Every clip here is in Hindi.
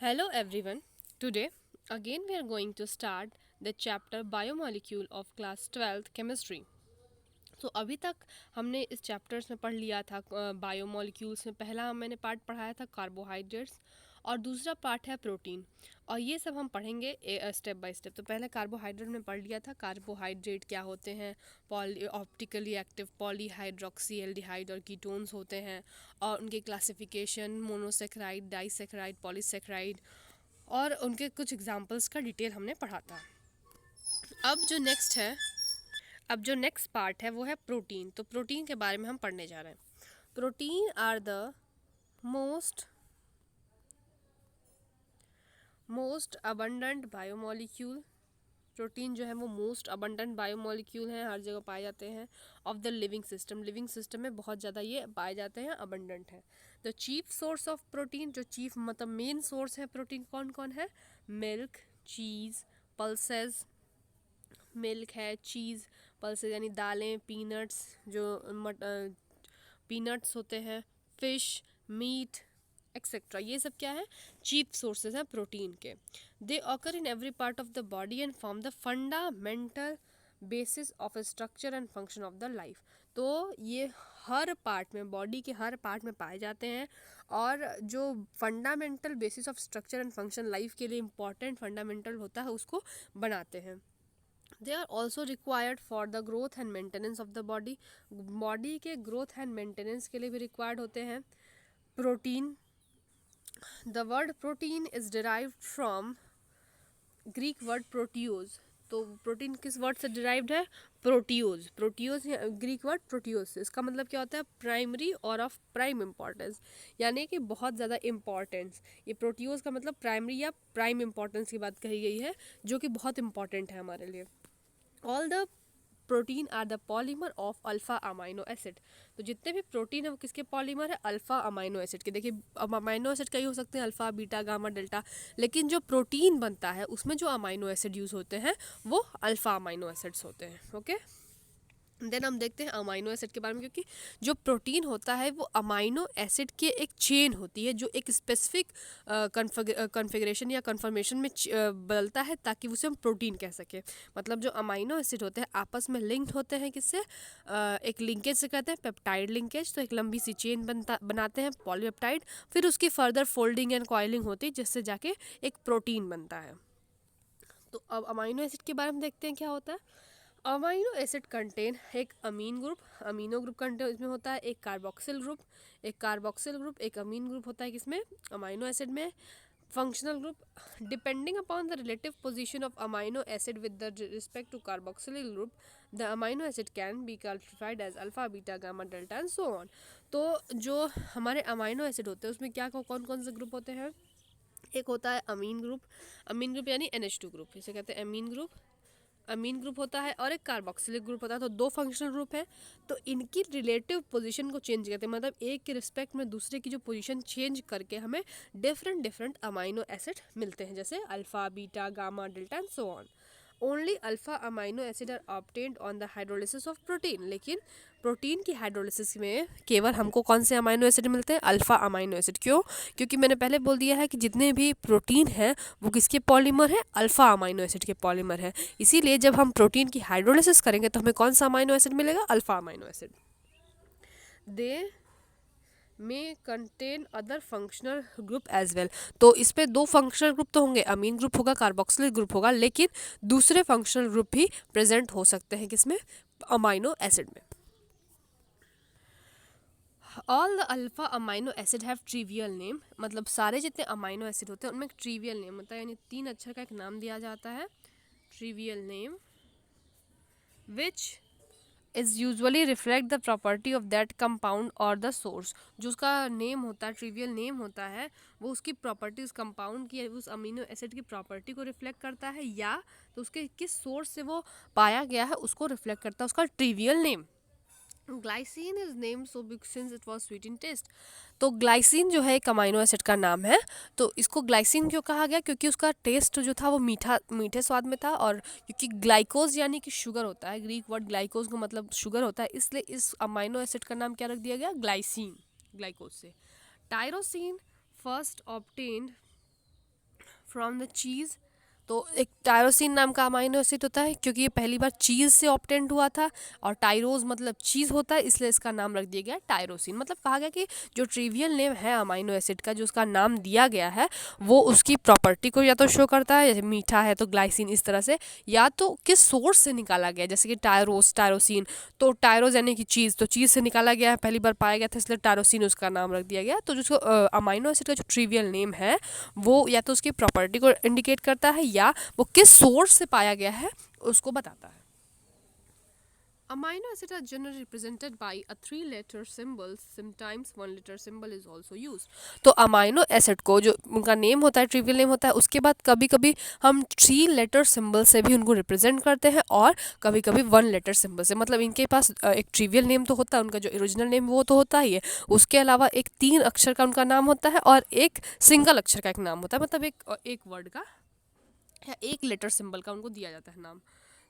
Hello everyone. Today again we are going to start the chapter biomolecule of class 12th chemistry. तो अभी तक हमने इस चैप्टर्स में पढ़ लिया था बायोमोलिक्यूल्स में पहला मैंने पार्ट पढ़ाया था कार्बोहाइड्रेट्स और दूसरा पार्ट है प्रोटीन और ये सब हम पढ़ेंगे स्टेप बाय स्टेप। तो पहले कार्बोहाइड्रेट में पढ़ लिया था कार्बोहाइड्रेट क्या होते हैं, poly optically active polyhydroxy aldehyde और कीटोन्स होते हैं और उनके क्लासिफिकेशन मोनोसेक्राइड डाइसेक्राइड पॉलीसेक्राइड और उनके कुछ एग्जांपल्स का डिटेल हमने पढ़ा था। अब जो नेक्स्ट पार्ट है वो है प्रोटीन। तो प्रोटीन के बारे में हम पढ़ने जा रहे हैं। Protein are the most most abundant biomolecule. Protein जो है वो मोस्ट अबंडेंट बायोमोलिक्यूल हैं, हर जगह पाए जाते हैं of the living system. Living system में बहुत ज़्यादा ये पाए जाते हैं, अबंडेंट है। The chief source of protein, जो चीफ मतलब मेन सोर्स है प्रोटीन कौन कौन है, मिल्क, चीज़, पल्सेस। मिल्क है, चीज़, पल्सेस यानी दालें, पीनट्स जो पीनट्स होते हैं, फिश, मीट एक्सेट्रा, ये सब क्या है, चीप सोर्सेज हैं प्रोटीन के। They occur in every part of the body and form the fundamental basis of structure and function of the life. तो ये हर पार्ट में, बॉडी के हर पार्ट में पाए जाते हैं और जो fundamental basis of structure and function life के लिए इम्पॉर्टेंट फंडामेंटल होता है उसको बनाते हैं। They are also required for the growth and maintenance of the body. Body के ग्रोथ एंड मेंटेनेंस के लिए भी रिक्वायर्ड होते हैं protein. The word protein is derived from Greek word proteios. तो प्रोटीन किस वर्ड से डिराइव्ड है, प्रोटियोज। प्रोटियोज ग्रीक वर्ड प्रोटियोज, इसका मतलब क्या होता है, प्राइमरी और ऑफ प्राइम इम्पॉर्टेंस, यानी कि बहुत ज़्यादा इम्पॉर्टेंस। ये प्रोटियोज का मतलब प्राइमरी या प्राइम इम्पॉर्टेंस की बात कही गई है, जो कि बहुत इंपॉर्टेंट है हमारे लिए। All the protein are the polymer of alpha amino acid. तो जितने भी प्रोटीन है वो किसके पॉलीमर है, अल्फा अमाइनो एसिड के। देखिए अब अमाइनो एसिड कई हो सकते हैं, अल्फा बीटा गामा डेल्टा, लेकिन जो प्रोटीन बनता है उसमें जो अमाइनो एसिड यूज़ होते हैं वो अल्फा अमाइनो एसिड्स होते हैं। ओके, देन हम देखते हैं अमाइनो एसिड के बारे में, क्योंकि जो प्रोटीन होता है वो अमाइनो एसिड की एक चेन होती है जो एक स्पेसिफिक कन्फिग्रेशन या कन्फर्मेशन में बदलता है ताकि उसे हम प्रोटीन कह सकें। मतलब जो अमाइनो एसिड होते हैं आपस में लिंक्ड होते हैं किससे, एक लिंकेज से कहते हैं पेप्टाइड लिंकेज। तो एक लंबी सी चेन बनाते हैं पॉलीपेप्टाइड, फिर उसकी फर्दर फोल्डिंग एंड कॉइलिंग होती है जिससे जाके एक प्रोटीन बनता है। तो अब अमाइनो एसिड के बारे में देखते हैं क्या होता है। अमाइनो एसिड कंटेन एक अमीन ग्रुप, अमीनो ग्रुप कंटेन इसमें होता है, एक कार्बोक्सिल ग्रुप, एक अमीन ग्रुप होता है किसमें, अमाइनो एसिड में। Functional group, depending upon the relative position of amino acid with the respect to carboxyl group, the amino acid can be classified as alpha beta gamma delta and so on. तो जो हमारे अमाइनो एसिड होते हैं उसमें क्या कौन कौन से ग्रुप होते हैं, एक होता है अमीन ग्रुप यानी NH2 ग्रुप, इसे कहते हैं अमीन ग्रुप होता है, और एक कार्बोक्सिलिक ग्रुप होता है। तो दो फंक्शनल ग्रुप है, तो इनकी रिलेटिव पोजीशन को चेंज करते हैं, मतलब एक के रिस्पेक्ट में दूसरे की जो पोजीशन चेंज करके हमें डिफरेंट अमाइनो एसिड मिलते हैं, जैसे alpha beta gamma delta and so on. Only alpha amino acid are obtained on the hydrolysis of protein. लेकिन प्रोटीन की हाइड्रोलिसिस में केवल हमको कौन से अमाइनो एसिड मिलते हैं, अल्फा अमाइनो एसिड। क्यों, क्योंकि मैंने पहले बोल दिया है कि जितने भी प्रोटीन हैं वो किसके पॉलीमर है, अल्फा अमाइनो एसिड के पॉलीमर है। इसीलिए जब हम प्रोटीन की हाइड्रोलिसिस करेंगे तो हमें कौन सा अमाइनो एसिड मिलेगा, alpha amino acid. They may contain other functional group as well. तो इस पे दो फंक्शनल ग्रुप तो होंगे, अमीन ग्रुप होगा, कार्बोक्सिलिक ग्रुप होगा, लेकिन दूसरे फंक्शनल ग्रुप भी प्रेजेंट हो सकते हैं किसमें, अमाइनो एसिड में। All the alpha amino acid have trivial name, मतलब सारे जितने अमाइनो एसिड होते हैं उनमें एक ट्रिवियल नेम होता है, यानी 3 अक्षर का एक नाम दिया जाता है, trivial name, which is usually reflect the property of that compound और द सोर्स। जो उसका नेम होता है, ट्रिवियल नेम होता है, वो उसकी प्रॉपर्टीज कंपाउंड की, उस अमीनो एसिड की प्रॉपर्टी को रिफ्लेक्ट करता है, या तो उसके किस सोर्स से वो पाया गया है उसको रिफ्लेक्ट करता है उसका trivial name. Glycine is name so since it was sweet in taste. तो ग्लाइसिन जो है एक अमाइनो एसिड का नाम है। तो इसको ग्लाइसिन क्यों कहा गया, क्योंकि उसका टेस्ट जो था वो मीठे स्वाद में था, और क्योंकि ग्लाइकोज यानी कि शुगर होता है, ग्रीक वर्ड ग्लाइकोज का मतलब शुगर होता है, इसलिए इस अमाइनो एसिड का नाम क्या रख दिया गया, ग्लाइसिन, ग्लाइकोज से। Tyrosine first obtained from the cheese. तो एक टायरोसिन नाम का अमाइनो एसिड होता है, क्योंकि ये पहली बार चीज़ से ऑब्टेंड हुआ था, और टायरोज मतलब चीज़ होता है, इसलिए इसका नाम रख दिया गया टायरोसिन। मतलब कहा गया कि जो ट्रिवियल नेम है अमाइनो एसिड का, जो उसका नाम दिया गया है, वो उसकी प्रॉपर्टी को या तो शो करता है, जैसे मीठा है तो ग्लाइसिन इस तरह से, या तो किस सोर्स से निकाला गया, जैसे कि टायरोस टायरोसिन, तो टायरोस यानी कि चीज़, तो चीज़ से निकाला गया है, पहली बार पाया गया था, इसलिए टायरोसिन उसका नाम रख दिया गया। तो जिसको अमाइनो एसिड का जो ट्रिवियल नेम है वो या तो उसकी प्रॉपर्टी को इंडिकेट करता है, या वो किस सोर्स से पाया गया है उसको बताता है। Amino acids are generally represented by a 3-letter symbol. Sometimes 1-letter symbol is also used. तो अमाइनो एसिड को जो उनका नेम होता है, ट्रिवियल नेम होता है, उसके बाद कभी कभी हम 3-letter सिंबल से भी उनको रिप्रेजेंट करते हैं, और कभी कभी 1-letter सिंबल से। मतलब इनके पास एक ट्रिवियल नेम तो होता है, उनका जो ओरिजिनल नेम वो तो होता ही है, उसके अलावा एक 3 अक्षर का उनका नाम होता है, और एक सिंगल अक्षर का एक नाम होता है, मतलब एक वर्ड का या एक लेटर सिंबल का उनको दिया जाता है नाम।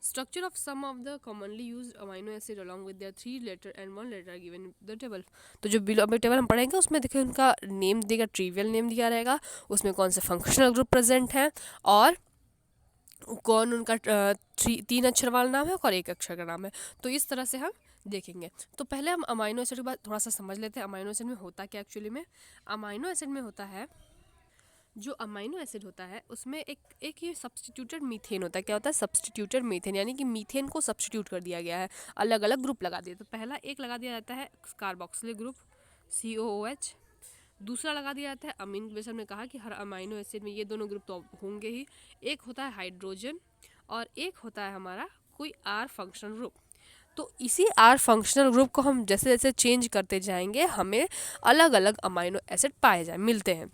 Structure of some of the commonly used amino acid along with their 3-letter and 1 letter are given in the table. तो जो बिलो अभी टेबल हम पढ़ेंगे उसमें देखिए उनका नेम देगा, ट्रिवियल नेम दिया रहेगा, उसमें कौन से फंक्शनल ग्रुप प्रेजेंट हैं, और कौन उनका 3 अक्षर वाला नाम है और 1 अक्षर का नाम है। तो इस तरह से हम देखेंगे। तो पहले हम अमाइनो एसिड के बाद थोड़ा सा समझ लेते हैं अमाइनो एसिड में होता क्या एक्चुअली में। अमाइनो एसिड में होता है, जो अमाइनो एसिड होता है उसमें एक ये सब्सटीट्यूटेड मीथेन होता है। क्या होता है? सब्सटीट्यूटेड मीथेन, यानी कि मीथेन को सब्सटीट्यूट कर दिया गया है, अलग अलग ग्रुप लगा दिए। तो पहला एक लगा दिया जाता है कार्बोक्सिलिक ग्रुप COOH, दूसरा लगा दिया जाता है अमीन। जैसे हमने कहा कि हर अमाइनो एसिड में ये दोनों ग्रुप तो होंगे ही। एक होता है हाइड्रोजन, और एक होता है हमारा कोई R फंक्शनल ग्रुप। तो इसी R फंक्शनल ग्रुप को हम जैसे जैसे चेंज करते जाएंगे हमें अलग अलग अमाइनो एसिड पाए मिलते हैं।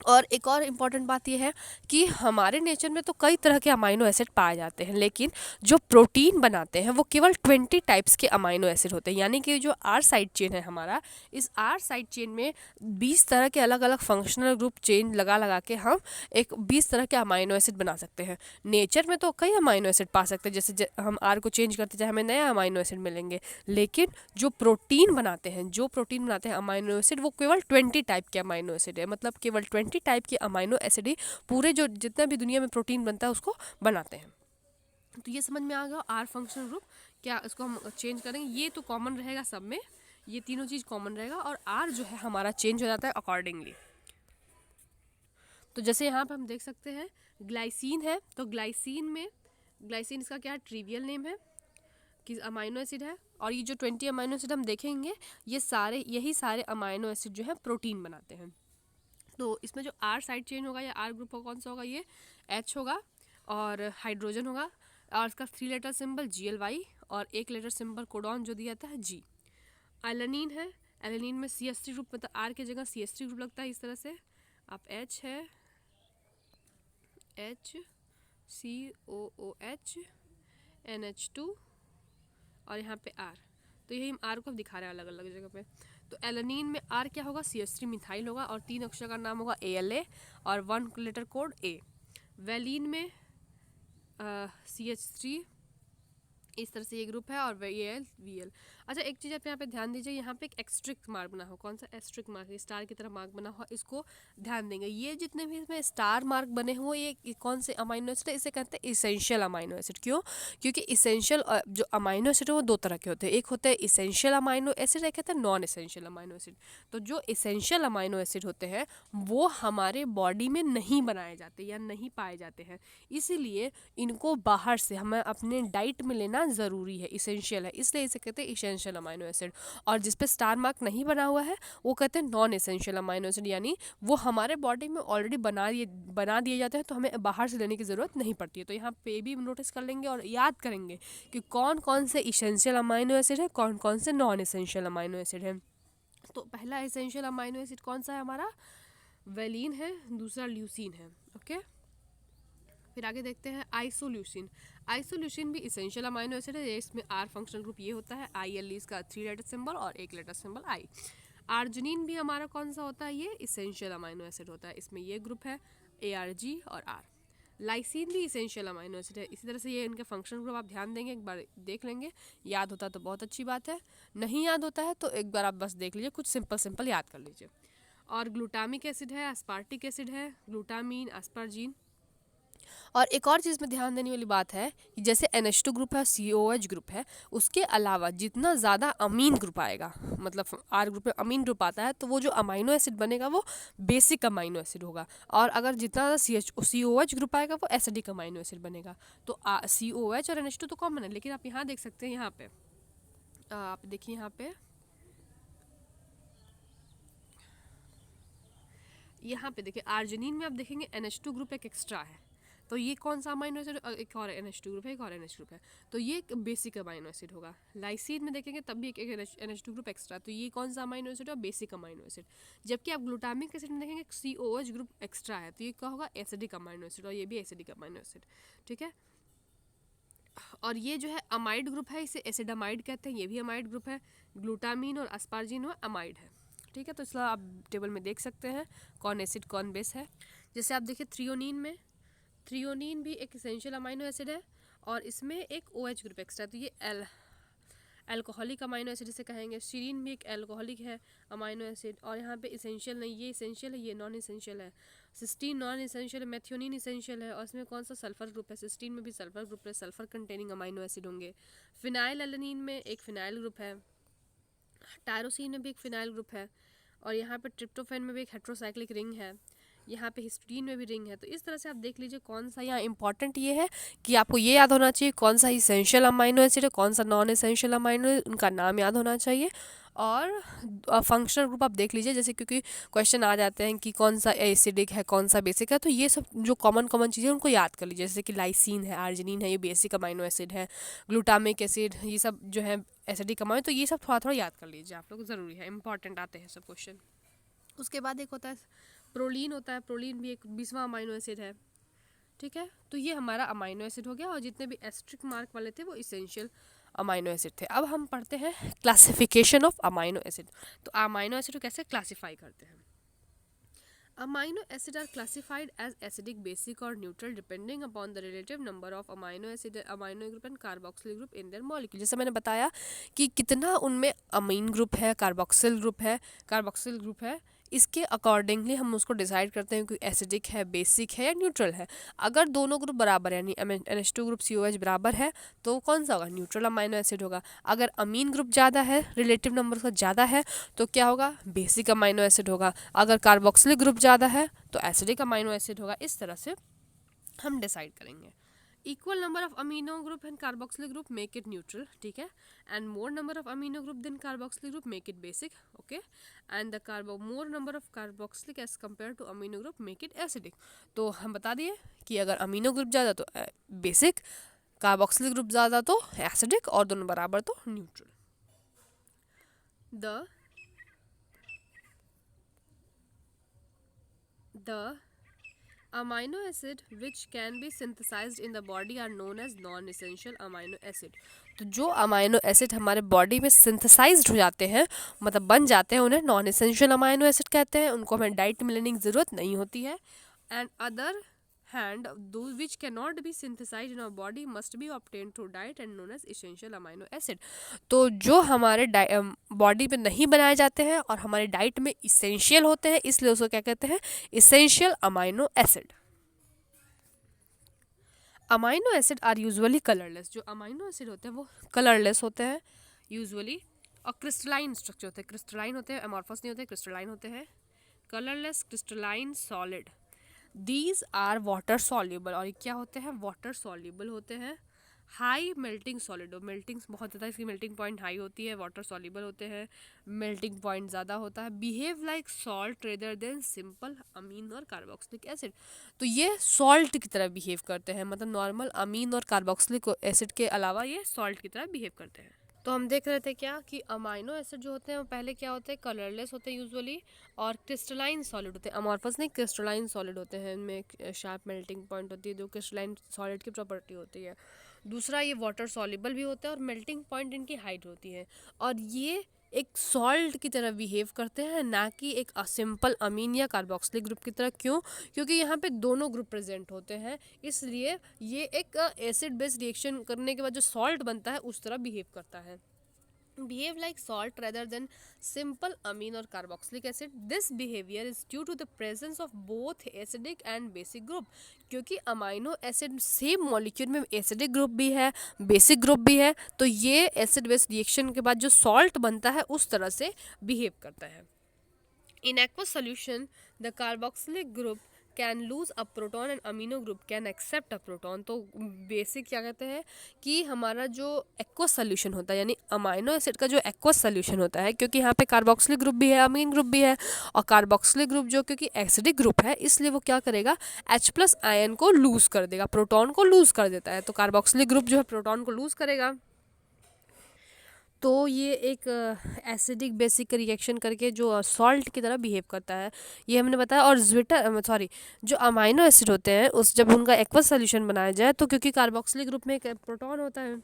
और एक और इम्पॉर्टेंट बात यह है कि हमारे नेचर में तो कई तरह के अमाइनो एसिड पाए जाते हैं, लेकिन जो प्रोटीन बनाते हैं वो केवल 20 टाइप्स के अमाइनो एसिड होते हैं। यानी कि जो R साइड चेन है हमारा, इस R साइड चेन में 20 तरह के अलग अलग फंक्शनल ग्रुप चेन लगा लगा के हम एक 20 तरह के अमाइनो एसिड बना सकते हैं। नेचर में तो कई अमाइनो एसिड पा सकते हैं, जैसे हम R को चेंज करते जाए हमें नए अमाइनो एसिड मिलेंगे, लेकिन जो प्रोटीन बनाते हैं अमाइनो एसिड, वो केवल 20 टाइप के अमाइनो एसिड है। मतलब केवल 20 टाइप के अमाइनो एसिड ही पूरे जो जितना भी दुनिया में प्रोटीन बनता है उसको बनाते हैं। तो ये समझ में आ गया R फंक्शनल ग्रुप। क्या इसको हम चेंज करेंगे? ये तो कॉमन रहेगा सब में, ये तीनों चीज़ कॉमन रहेगा, और R जो है हमारा चेंज हो जाता है अकॉर्डिंगली। तो जैसे यहाँ पे हम देख सकते हैं ग्लाइसिन है, तो ग्लाइसिन इसका क्या है? ट्रिवियल नेम है कि अमाइनो एसिड है। और ये जो 20 अमाइनो एसिड हम देखेंगे, यही सारे अमाइनो एसिड जो है प्रोटीन बनाते हैं। तो इसमें जो R साइड चेन होगा या R ग्रुप का कौन सा होगा? ये H होगा, और हाइड्रोजन होगा, और इसका 3 लेटर सिंबल GLY, और 1 लेटर सिंबल कोडॉन जो दिया जाता है G। एलेनिन है, एलेनिन में CH3 ग्रुप, मतलब R की जगह CH3 ग्रुप लगता है इस तरह से। अब H है HCOOH NH2, और यहाँ पे R। तो यही हम R को दिखा रहे हैं अलग अलग जगह पे। तो एलेनिन में R क्या होगा? CH3 मिथाइल होगा, और 3 अक्षर का नाम होगा ALA, और 1 लेटर कोड A। वेलिन में CH3 इस तरह से ये ग्रुप है, और VL। अच्छा, एक चीज़ आप यहाँ पे ध्यान दीजिए, यहाँ पे एक एक्स्ट्रिक्ट मार्क बना हो। कौन सा एक्स्ट्रिक्ट मार्क? स्टार की तरह मार्क बना हुआ, इसको ध्यान देंगे। ये जितने भी इसमें स्टार मार्क बने हुए ये कौन से अमाइनो एसिड है? इसे कहते हैं इसेंशियल अमाइनो एसिड। क्यों? क्योंकि इसेंशियल जो अमाइनो एसिड है वो 2 तरह के होते हैं। एक होते हैं इसेंशियल अमाइनो एसिड, एक कहते हैं नॉन इसेंशियल अमाइनो एसिड। तो जो इसेंशियल अमाइनो एसिड होते हैं वो हमारे बॉडी में नहीं बनाए जाते या नहीं पाए जाते हैं, इसीलिए इनको बाहर से हमें अपने डाइट में लेना ज़रूरी है, इसेंशियल है, इसलिए इसे कहते हैं इसेंशियल अमाइनो एसिड। और जिस पे स्टार मार्क नहीं बना हुआ है वो कहते हैं नॉन इसेंशियल अमाइनो एसिड, यानी वो हमारे बॉडी में ऑलरेडी बना दिए जाते हैं, तो हमें बाहर से लेने की ज़रूरत नहीं पड़ती है। तो यहाँ पे भी नोटिस कर लेंगे और याद करेंगे कि कौन कौन से इसेंशियल अमाइनो एसिड है, कौन कौन से नॉन इसेंशियल अमाइनो एसिड है। तो पहला इसेंशियल अमाइनो एसिड कौन सा है हमारा? वेलिन है, दूसरा ल्यूसीन है। ओके, फिर आगे देखते हैं आइसोल्यूसिन। आइसोल्यूसिन भी इसेंशियल अमाइनो एसिड है। इसमें R फंक्शनल ग्रुप ये होता है, IL इसका 3 लेटर सिंबल और 1 लेटर सिंबल I। आर्जिनिन भी हमारा कौन सा होता है? ये इसेंशियल अमाइनो एसिड होता है, इसमें ये ग्रुप है ARG और R। लाइसिन भी इसेंशियल अमाइनो एसिड है। इसी तरह से ये इनके फंक्शनल ग्रुप आप ध्यान देंगे, एक बार देख लेंगे। याद होता है तो बहुत अच्छी बात है, नहीं याद होता है तो एक बार आप बस देख लीजिए, कुछ सिंपल याद कर लीजिए। और ग्लूटामिक एसिड है, एस्पार्टिक एसिड है, ग्लूटामीन, एस्पार्जिन। और एक और चीज़ में ध्यान देने वाली बात है कि जैसे NH2 ग्रुप है, COH ग्रुप है, उसके अलावा जितना ज़्यादा अमीन ग्रुप आएगा, मतलब R ग्रुप में अमीन ग्रुप आता है, तो वो जो अमाइनो एसिड बनेगा वो बेसिक अमाइनो एसिड होगा। और अगर जितना ज़्यादा COH ग्रुप आएगा वो एसिडिक अमाइनो एसिड बनेगा। तो COH और NH2 तो कॉमन है, लेकिन आप यहाँ देख सकते हैं, यहाँ पे आप देखिए, यहाँ पे देखिए आर्जिनिन में आप देखेंगे NH2 ग्रुप एक एक्स्ट्रा है। तो ये कौन सा अमाइनो एसिड, एक और NH2 ग्रुप है, एक और NH ग्रुप है, तो ये एक बेसिक अमाइनो एसिड होगा। लाइसिन में देखेंगे तब भी एक NH2 ग्रुप एक्स्ट्रा, तो ये कौन सा अमाइनो एसिड है, बेसिक अमाइनो एसिड। जबकि आप ग्लूटामिक एसिड में देखेंगे COH ग्रुप एक्स्ट्रा है, तो ये क्या होगा, एसिडिक अमाइनो एसिड, और ये भी एसिडिक अमाइनो एसिड। ठीक है। और ये जो है अमाइड ग्रुप है, इसे एसिडामाइड कहते हैं, ये भी अमाइड ग्रुप है। ग्लूटामीन और एस्पार्जिन वो अमाइड है। ठीक है, तो इसलिए आप टेबल में देख सकते हैं कौन एसिड कौन बेस है। जैसे आप देखिए थ्रियोनीन में, थ्रियोनीन भी एक इसेंशियल अमाइनो एसिड है, और इसमें एक OH ग्रुप एक्स्ट्रा, तो ये एल्कोहलिक अमाइनो एसिड इसे कहेंगे। सीरीन भी एक एल्कोहलिक है अमाइनो एसिड, और यहाँ पे इसेंशियल नहीं, ये इसेंशियल है, ये नॉन इसेंशियल है। सिस्टीन नॉन इसेंशियल है, मेथियोनिन इसेंशियल है, और इसमें कौन सा सल्फर ग्रुप है, सिस्टीन में भी सल्फर ग्रुप है, सल्फर कंटेनिंग अमाइनो एसिड होंगे। फिनाइल एलेनिन में एक फिनाइल ग्रुप है, टायरोसिन में भी एक फिनाइल ग्रुप है, और यहाँ पे ट्रिप्टोफैन में भी एक हेट्रोसाइक्लिक रिंग है, यहाँ पे हिस्टीडीन में भी रिंग है। तो इस तरह से आप देख लीजिए कौन सा यहाँ इंपॉर्टेंट ये है कि आपको ये याद होना चाहिए कौन सा इसेंशियल अमाइनो एसिड है, कौन सा नॉन इसेंशियल अमाइनो है, उनका नाम याद होना चाहिए। और फंक्शनल ग्रुप आप देख लीजिए, जैसे क्योंकि क्वेश्चन आ जाते हैं कि कौन सा एसिडिक है, कौन सा बेसिक है, तो ये सब जो कॉमन कॉमन चीज़ें उनको याद कर लीजिए। जैसे कि लाइसिन है, आर्जिनिन है, ये बेसिक अमाइनो एसिड है, ग्लूटामिक एसिड, ये सब जो है एसिडिक अमाइनो, तो ये सब थोड़ा थोड़ा याद कर लीजिए आप लोग, ज़रूरी है, इंपॉर्टेंट आते हैं सब क्वेश्चन। उसके बाद एक होता है प्रोलीन, होता है, प्रोलीन भी एक 20वां अमाइनो एसिड है। ठीक है, तो ये हमारा अमाइनो एसिड हो गया, और जितने भी एस्ट्रिक मार्क वाले थे वो इसेंशियल अमाइनो एसिड थे। अब हम पढ़ते हैं क्लासिफिकेशन ऑफ अमाइनो एसिड। तो अमाइनो एसिड को कैसे क्लासीफाई करते हैं। Amino acids are classified as acidic, basic or neutral depending upon the relative number of amino group and carboxyl group in their molecule। जैसे मैंने बताया कि कितना उनमें अमीन ग्रुप है, कार्बोक्सिल ग्रुप है, इसके अकॉर्डिंगली हम उसको डिसाइड करते हैं कि एसिडिक है, बेसिक है या न्यूट्रल है। अगर दोनों ग्रुप बराबर है, यानी NH2 ग्रुप COH बराबर है, तो कौन सा होगा, न्यूट्रल अमाइनो एसिड होगा। अगर अमीन ग्रुप ज़्यादा है, रिलेटिव नंबर उसका ज़्यादा है, तो क्या होगा, बेसिक अमाइनो एसिड होगा। अगर कार्बोक्सिलिक ग्रुप ज़्यादा है तो एसिडिक अमाइनो एसिड होगा। इस तरह से हम डिसाइड करेंगे। Equal number of amino group and carboxylic group make it neutral, ठीक है, and more number of amino group than carboxylic group make it basic, okay, and the more number of carboxylic as compare to amino group make it acidic. तो हम बता दिए कि अगर अमीनो ग्रुप ज़्यादा तो बेसिक, कार्बोक्सिलिक ग्रुप ज़्यादा तो एसिडिक, और दोनों बराबर तो neutral. The amino acid which can be synthesized in the body are known as non-essential amino acid। तो जो अमाइनो एसिड हमारे बॉडी में सिंथेसाइज्ड हो जाते हैं, मतलब बन जाते हैं, उन्हें नॉन एसेंशियल अमाइनो एसिड कहते हैं। उनको हमें डाइट में लेने की ज़रूरत नहीं होती है। And other hand those which cannot be synthesized in our body must be obtained through diet and known as essential amino acid। तो जो हमारे बॉडी में नहीं बनाए जाते हैं और हमारे डाइट में इसेंशियल होते हैं, इसलिए उसको क्या कहते हैं, essential amino acid. Amino acid are usually colourless. जो अमाइनो एसिड होते हैं वो कलरलेस होते हैं यूजुअली, और क्रिस्टलाइन स्ट्रक्चर होते हैं, क्रिस्टलाइन होते हैं, अमॉर्फस नहीं होते, क्रिस्टलाइन होते हैं, colourless crystalline solid. These are water soluble, और क्या होते हैं, वाटर सॉल्यूबल होते हैं। हाई मेल्टिंग सॉलिड, मेल्टिंग बहुत ज़्यादा, इसकी मेल्टिंग पॉइंट हाई होती है, वाटर सॉल्यूबल होते हैं, मेल्टिंग पॉइंट ज़्यादा होता है। Behave like salt rather than simple amine और कार्बोक्सिलिक एसिड। तो ये सॉल्ट की तरह बिहेव करते हैं, मतलब नॉर्मल अमीन और कार्बोक्सिलिक एसिड के अलावा ये सॉल्ट की तरह बिहेव करते हैं। तो हम देख रहे थे क्या कि अमाइनो एसिड जो होते हैं वो पहले क्या होते हैं, कलरलेस होते हैं यूजुअली, और क्रिस्टलाइन सॉलिड होते हैं। अमॉर्फस नहीं, क्रिस्टलाइन सॉलिड होते हैं, इनमें शार्प मेल्टिंग पॉइंट होती है, जो क्रिस्टलाइन सॉलिड की प्रॉपर्टी होती है। दूसरा, ये वाटर सॉल्युबल भी होता है, और मेल्टिंग पॉइंट इनकी हाइट होती है, और ये एक सॉल्ट की तरह बिहेव करते हैं, ना कि एक सिंपल अमीन या कार्बोक्सिलिक ग्रुप की तरह। क्यों? क्योंकि यहाँ पे दोनों ग्रुप प्रेजेंट होते हैं, इसलिए ये एक एसिड बेस रिएक्शन करने के बाद जो सॉल्ट बनता है उस तरह बिहेव करता है। behave like salt rather than simple amine or carboxylic acid. This behavior is due to the presence of both acidic and basic group. क्योंकि अमाइनो एसिड सेम मॉलिक्यूल में एसिडिक ग्रुप भी है, बेसिक ग्रुप भी है, तो ये एसिड बेस रिएक्शन के बाद जो सॉल्ट बनता है उस तरह से बिहेव करता है. In aqueous solution, the carboxylic group can lose a proton and amino group can accept a proton. तो बेसिक क्या कहते हैं कि हमारा जो एक्वस सोल्यूशन होता है यानी अमाइनो एसिड का जो एक्वस सोल्यूशन होता है, क्योंकि यहाँ पे कार्बोक्सिलिक ग्रुप भी है, अमीन ग्रुप भी है, और कार्बोक्सिलिक ग्रुप जो क्योंकि एसिडिक ग्रुप है इसलिए वो क्या करेगा, H+ आयन को लूज कर देगा, प्रोटॉन को लूज कर देता है. तो कार्बोक्सिलिक ग्रुप जो है प्रोटॉन को लूज करेगा. तो ये एक एसिडिक बेसिक रिएक्शन करके जो सॉल्ट की तरह बिहेव करता है, ये हमने बताया. और जो अमाइनो एसिड होते हैं उस जब उनका एक्वस सोल्यूशन बनाया जाए तो क्योंकि कार्बोक्सिलिक ग्रुप में एक प्रोटॉन होता है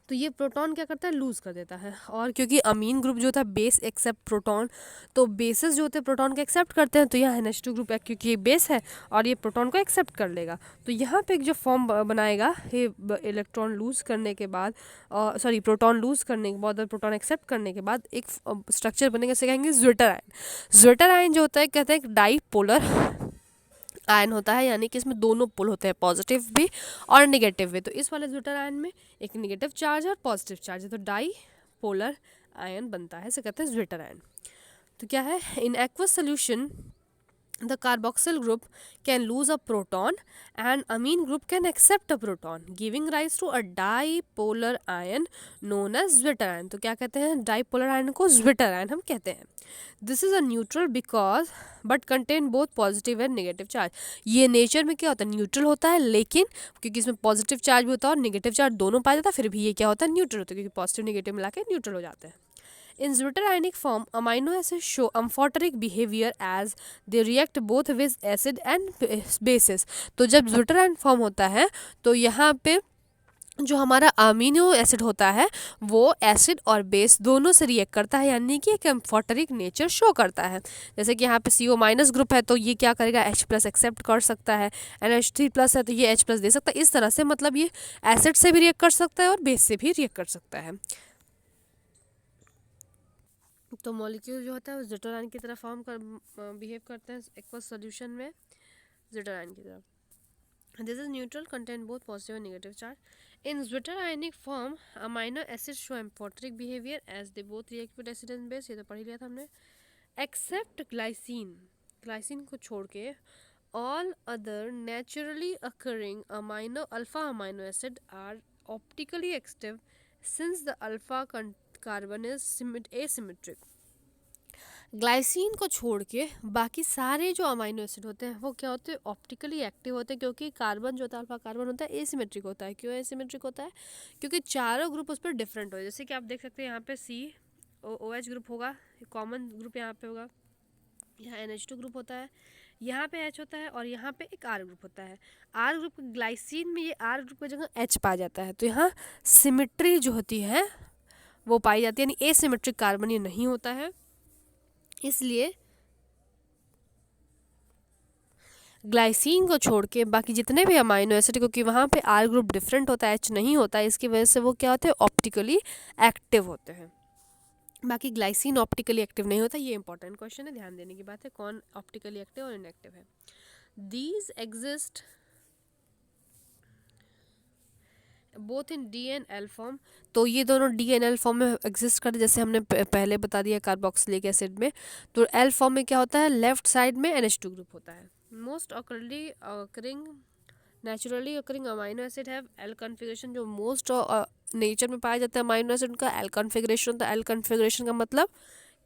तो ये प्रोटॉन क्या करता है, लूज़ कर देता है. और क्योंकि अमीन ग्रुप जो होता है बेस एक्सेप्ट प्रोटॉन, तो बेसेस जो होते हैं प्रोटॉन को एक्सेप्ट करते हैं. तो यहाँ NH2 ग्रुप है क्योंकि ये बेस है और ये प्रोटॉन को एक्सेप्ट कर लेगा. तो यहाँ पे एक जो फॉर्म बनाएगा ये इलेक्ट्रॉन लूज़ करने के बाद प्रोटॉन लूज़ करने के बाद और प्रोटॉन एक्सेप्ट करने के बाद एक स्ट्रक्चर बनेगा, इसे कहेंगे ज्विटर आयन. ज्विटर आयन जो होता है कहते हैं डाईपोलर आयन होता है, यानी कि इसमें दोनों पोल होते हैं, पॉजिटिव भी और नेगेटिव भी. तो इस वाले ज्विटर आयन में एक नेगेटिव चार्ज और पॉजिटिव चार्ज है, तो डाई पोलर आयन बनता है, इसे कहते हैं ज्विटर आयन. तो क्या है, in aqueous solution the carboxyl group can lose a proton and amine group can accept a proton, giving rise to a dipolar ion known as zwitter ion. तो क्या कहते हैं, dipolar ion को zwitter ion हम कहते हैं. This is a neutral because but contain both positive and negative charge. ये नेचर में क्या होता है, न्यूट्रल होता है, लेकिन क्योंकि इसमें पॉजिटिव चार्ज भी होता है और नेगेटिव चार्ज दोनों पाया जाता है, फिर भी ये क्या होता है, न्यूट्रल होता है, क्योंकि पॉजिटिव नेगेटिव मिला के न्यूट्रल हो जाते हैं. In zwitterionic form, amino acids show amphoteric behavior as they react both with acid and bases. तो जब zwitterion फॉर्म होता है तो यहाँ पे जो हमारा अमीनो एसिड होता है वो एसिड और बेस दोनों से रिएक्ट करता है, यानी कि एक एम्फोटेरिक नेचर शो करता है. जैसे कि यहाँ पे CO- ग्रुप है तो ये क्या करेगा, H+ एक्सेप्ट कर सकता है, NH3+ है तो ये H+ दे सकता है. इस तरह से मतलब ये एसिड से भी रिएक्ट कर सकता है और बेस से भी रिएक्ट कर सकता है. तो मॉलिक्यूल जो होता है वो ज्विटर आयन की तरह बिहेव करते हैं एक्वस सॉल्यूशन में, ज्विटर आयन की तरह. This is neutral, contain both positive and negative charge. In zwitter ionic form amino acid show amphoteric behaviour as they both react with acid and base, ये तो पढ़ लिया था हमने. एक्सेप्ट ग्लाइसिन, ग्लाइसिन को छोड़ के all other naturally occurring amino alpha amino acid are optically active since the alpha carbon is asymmetric. Glycine को छोड़ के बाकी सारे जो अमाइनो एसिड होते हैं वो क्या होते हैं, ऑप्टिकली एक्टिव होते हैं, क्योंकि कार्बन जो होता है अल्फा कार्बन होता है एसिमेट्रिक होता है. क्यों एसिमेट्रिक होता है, क्योंकि चारों ग्रुप उस पर डिफरेंट हो. जैसे कि आप देख सकते हैं यहाँ पे COOH ग्रुप होगा, कॉमन ग्रुप यहाँ पे होगा, यहाँ NH2 ग्रुप होता है, यहाँ पे H होता है और यहाँ पे एक R ग्रुप होता है. R ग्रुप ग्लाइसिन में ये R ग्रुप की जगह H पाया जाता है, तो यहाँ सिमेट्री जो होती है वो पाई जाती है, यानी एसिमेट्रिक कार्बन ये नहीं होता है. इसलिए ग्लाइसिन को छोड़ के बाकी जितने भी अमाइनो एसिड, क्योंकि वहाँ पे R ग्रुप डिफरेंट होता है, H नहीं होता है, इसकी वजह से वो क्या होते हैं, ऑप्टिकली एक्टिव होते हैं. बाकी ग्लाइसिन ऑप्टिकली एक्टिव नहीं होता. ये इंपॉर्टेंट क्वेश्चन है, ध्यान देने की बात है, कौन ऑप्टिकली एक्टिव और इनएक्टिव है. These exist both in D and L form. तो ये दोनों D एंड L फॉर्म में एग्जिस्ट करते, जैसे हमने पहले बता दिया कार्बोक्सिलिक एसिड में. तो L फॉर्म में क्या होता है, लेफ्ट साइड में NH2 ग्रुप होता है. Most occurring naturally occurring amino acid have L configuration. जो मोस्ट नेचर में पाया जाता है अमाइनो एसिड उनका L कन्फिग्रेशन होता है. L कन्फिग्रेशन का मतलब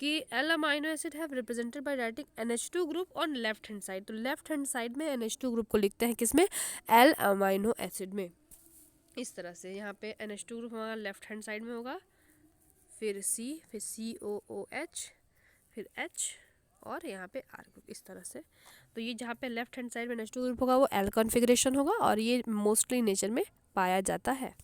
कि L amino acid have represented by writing NH2 group on left hand side. तो लेफ्ट हैंड साइड में NH2 ग्रुप को लिखते हैं किसमें, L अमाइनो एसिड में. इस तरह से यहाँ पे NH2 ग्रुप हमारा लेफ्ट हैंड साइड में होगा, फिर C, फिर COOH, फिर H और यहाँ पे R ग्रुप, इस तरह से. तो ये जहाँ पे लेफ्ट हैंड साइड में NH2 ग्रुप होगा वो L कॉन्फ़िगरेशन होगा और ये मोस्टली नेचर में पाया जाता है.